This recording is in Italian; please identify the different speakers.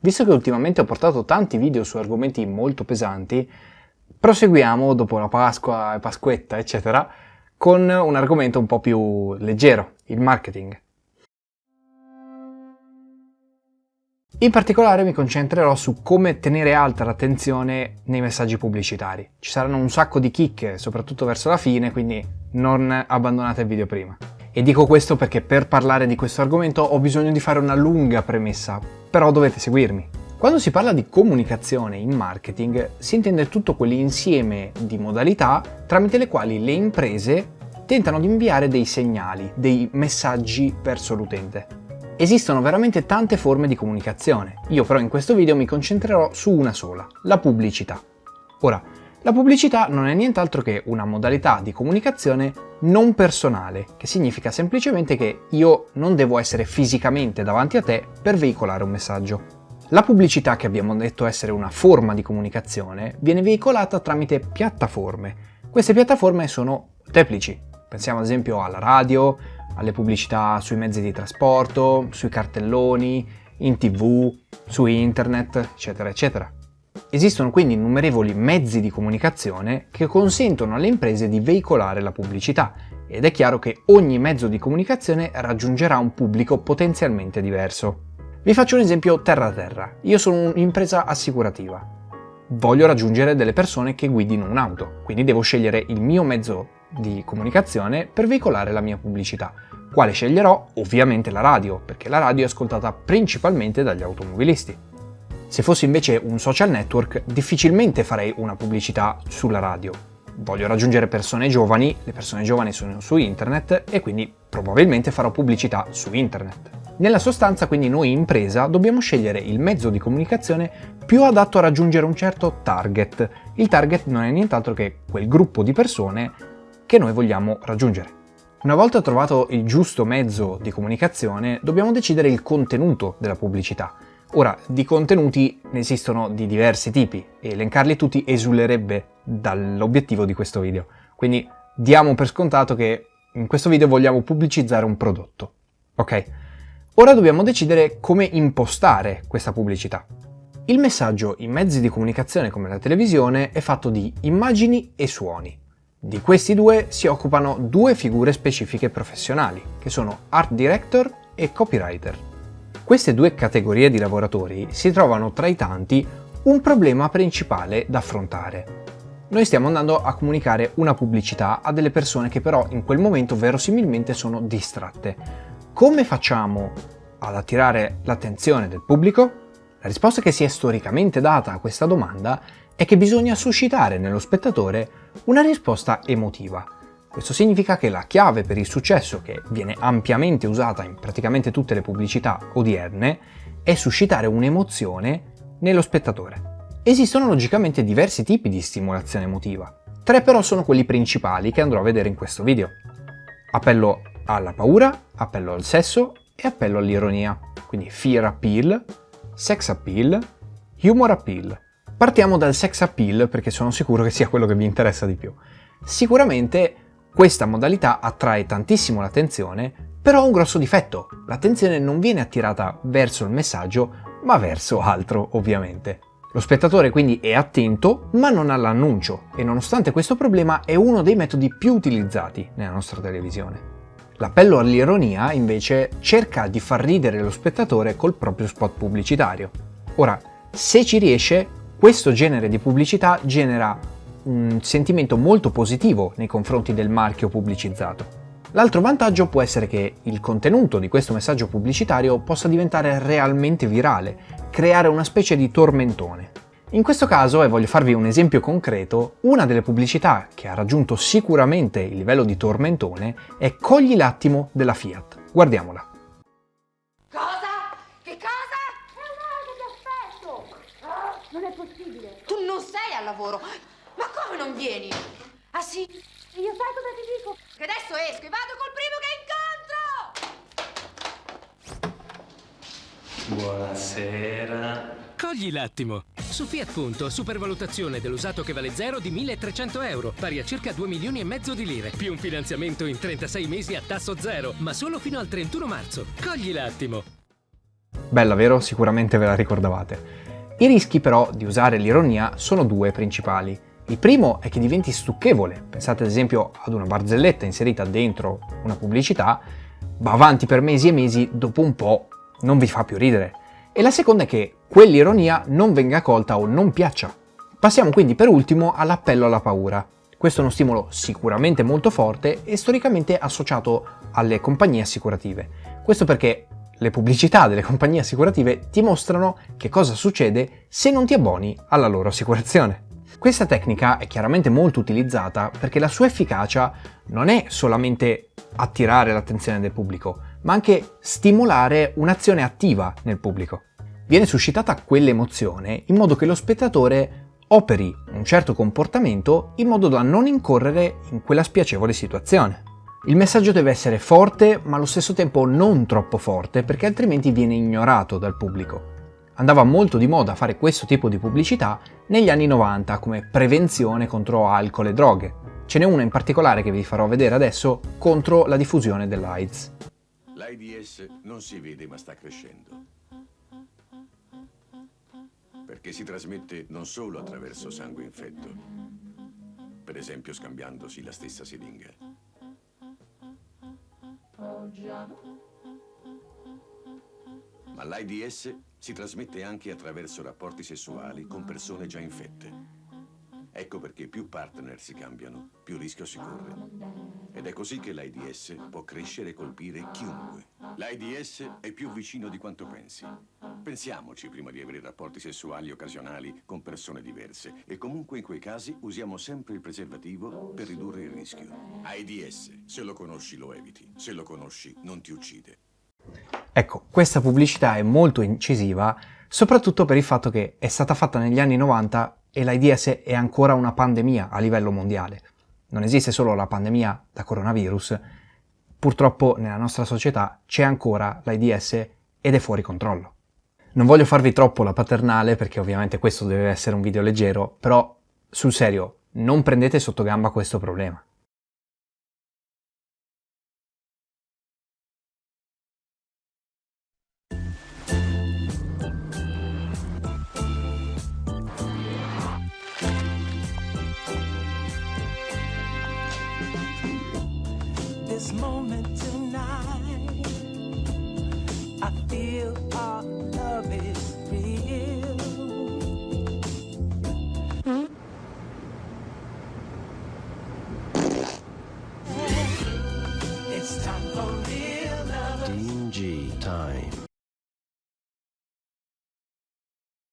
Speaker 1: Visto che ultimamente ho portato tanti video su argomenti molto pesanti, proseguiamo dopo la Pasqua e Pasquetta, eccetera, con un argomento un po' più leggero, il marketing. In particolare mi concentrerò su come tenere alta l'attenzione nei messaggi pubblicitari. Ci saranno un sacco di chicche, soprattutto verso la fine, quindi non abbandonate il video prima. E dico questo perché per parlare di questo argomento ho bisogno di fare una lunga premessa, però dovete seguirmi. Quando si parla di comunicazione in marketing si intende tutto quell'insieme di modalità tramite le quali le imprese tentano di inviare dei segnali, dei messaggi verso l'utente. Esistono veramente tante forme di comunicazione, io però in questo video mi concentrerò su una sola, la pubblicità. Ora, la pubblicità non è nient'altro che una modalità di comunicazione non personale, che significa semplicemente che io non devo essere fisicamente davanti a te per veicolare un messaggio. La pubblicità, che abbiamo detto essere una forma di comunicazione, viene veicolata tramite piattaforme. Queste piattaforme sono molteplici, pensiamo ad esempio alla radio, alle pubblicità sui mezzi di trasporto, sui cartelloni, in TV, su internet, eccetera, eccetera. Esistono quindi innumerevoli mezzi di comunicazione che consentono alle imprese di veicolare la pubblicità ed è chiaro che ogni mezzo di comunicazione raggiungerà un pubblico potenzialmente diverso. Vi faccio un esempio terra-terra. Io sono un'impresa assicurativa. Voglio raggiungere delle persone che guidino un'auto, quindi devo scegliere il mio mezzo di comunicazione per veicolare la mia pubblicità. Quale sceglierò? Ovviamente la radio, perché la radio è ascoltata principalmente dagli automobilisti. Se fossi invece un social network, difficilmente farei una pubblicità sulla radio. Voglio raggiungere persone giovani, le persone giovani sono su internet e quindi probabilmente farò pubblicità su internet. Nella sostanza, quindi, noi impresa dobbiamo scegliere il mezzo di comunicazione più adatto a raggiungere un certo target. Il target non è nient'altro che quel gruppo di persone che noi vogliamo raggiungere. Una volta trovato il giusto mezzo di comunicazione, dobbiamo decidere il contenuto della pubblicità. Ora, di contenuti ne esistono di diversi tipi e elencarli tutti esulerebbe dall'obiettivo di questo video. Quindi diamo per scontato che in questo video vogliamo pubblicizzare un prodotto. Ok? Ora dobbiamo decidere come impostare questa pubblicità. Il messaggio in mezzi di comunicazione come la televisione è fatto di immagini e suoni. Di questi due si occupano due figure specifiche professionali, che sono art director e copywriter. Queste due categorie di lavoratori si trovano tra i tanti un problema principale da affrontare. Noi stiamo andando a comunicare una pubblicità a delle persone che però in quel momento verosimilmente sono distratte. Come facciamo ad attirare l'attenzione del pubblico? La risposta che si è storicamente data a questa domanda è che bisogna suscitare nello spettatore una risposta emotiva. Questo significa che la chiave per il successo, che viene ampiamente usata in praticamente tutte le pubblicità odierne, è suscitare un'emozione nello spettatore. Esistono logicamente diversi tipi di stimolazione emotiva. 3 però sono quelli principali che andrò a vedere in questo video. Appello alla paura, appello al sesso e appello all'ironia. Quindi fear appeal, sex appeal, humor appeal. Partiamo dal sex appeal perché sono sicuro che sia quello che vi interessa di più. Sicuramente questa modalità attrae tantissimo l'attenzione, però ha un grosso difetto. L'attenzione non viene attirata verso il messaggio, ma verso altro, ovviamente. Lo spettatore quindi è attento, ma non all'annuncio, e nonostante questo problema è uno dei metodi più utilizzati nella nostra televisione. L'appello all'ironia, invece, cerca di far ridere lo spettatore col proprio spot pubblicitario. Ora, se ci riesce, questo genere di pubblicità genera un sentimento molto positivo nei confronti del marchio pubblicizzato. L'altro vantaggio può essere che il contenuto di questo messaggio pubblicitario possa diventare realmente virale, creare una specie di tormentone. In questo caso, e voglio farvi un esempio concreto, una delle pubblicità che ha raggiunto sicuramente il livello di tormentone è Cogli l'attimo della Fiat. Guardiamola.
Speaker 2: Cosa? Che cosa?
Speaker 3: Non è possibile.
Speaker 2: Tu non sei al lavoro. Ma come non vieni? Ah sì?
Speaker 3: Io sai cosa ti dico?
Speaker 2: Che adesso esco e vado col primo che incontro!
Speaker 4: Buonasera.
Speaker 5: Cogli l'attimo. Su Fiat Punto, supervalutazione dell'usato che vale 0 di 1.300 euro, pari a circa 2 milioni e mezzo di lire, più un finanziamento in 36 mesi a tasso zero, ma solo fino al 31 marzo. Cogli l'attimo.
Speaker 1: Bella, vero? Sicuramente ve la ricordavate. I rischi però di usare l'ironia sono due principali. Il primo è che diventi stucchevole. Pensate ad esempio ad una barzelletta inserita dentro una pubblicità, va avanti per mesi e mesi, dopo un po' non vi fa più ridere. E la seconda è che quell'ironia non venga colta o non piaccia. Passiamo quindi per ultimo all'appello alla paura. Questo è uno stimolo sicuramente molto forte e storicamente associato alle compagnie assicurative. Questo perché le pubblicità delle compagnie assicurative ti mostrano che cosa succede se non ti abboni alla loro assicurazione. Questa tecnica è chiaramente molto utilizzata perché la sua efficacia non è solamente attirare l'attenzione del pubblico, ma anche stimolare un'azione attiva nel pubblico. Viene suscitata quell'emozione in modo che lo spettatore operi un certo comportamento in modo da non incorrere in quella spiacevole situazione. Il messaggio deve essere forte, ma allo stesso tempo non troppo forte, perché altrimenti viene ignorato dal pubblico. Andava molto di moda fare questo tipo di pubblicità negli anni 90 come prevenzione contro alcol e droghe. Ce n'è una in particolare che vi farò vedere adesso contro la diffusione dell'AIDS.
Speaker 4: L'AIDS non si vede ma sta crescendo. Perché si trasmette non solo attraverso sangue infetto, per esempio scambiandosi la stessa siringa. Ma l'AIDS si trasmette anche attraverso rapporti sessuali con persone già infette. Ecco perché più partner si cambiano, più rischio si corre. Ed è così che l'AIDS può crescere e colpire chiunque. L'AIDS è più vicino di quanto pensi. Pensiamoci prima di avere rapporti sessuali occasionali con persone diverse. E comunque in quei casi usiamo sempre il preservativo per ridurre il rischio. AIDS, se lo conosci lo eviti, se lo conosci non ti uccide.
Speaker 1: Ecco, questa pubblicità è molto incisiva, soprattutto per il fatto che è stata fatta negli anni 90 e l'AIDS è ancora una pandemia a livello mondiale. Non esiste solo la pandemia da coronavirus, purtroppo nella nostra società c'è ancora l'AIDS ed è fuori controllo. Non voglio farvi troppo la paternale perché ovviamente questo deve essere un video leggero, però sul serio, non prendete sotto gamba questo problema.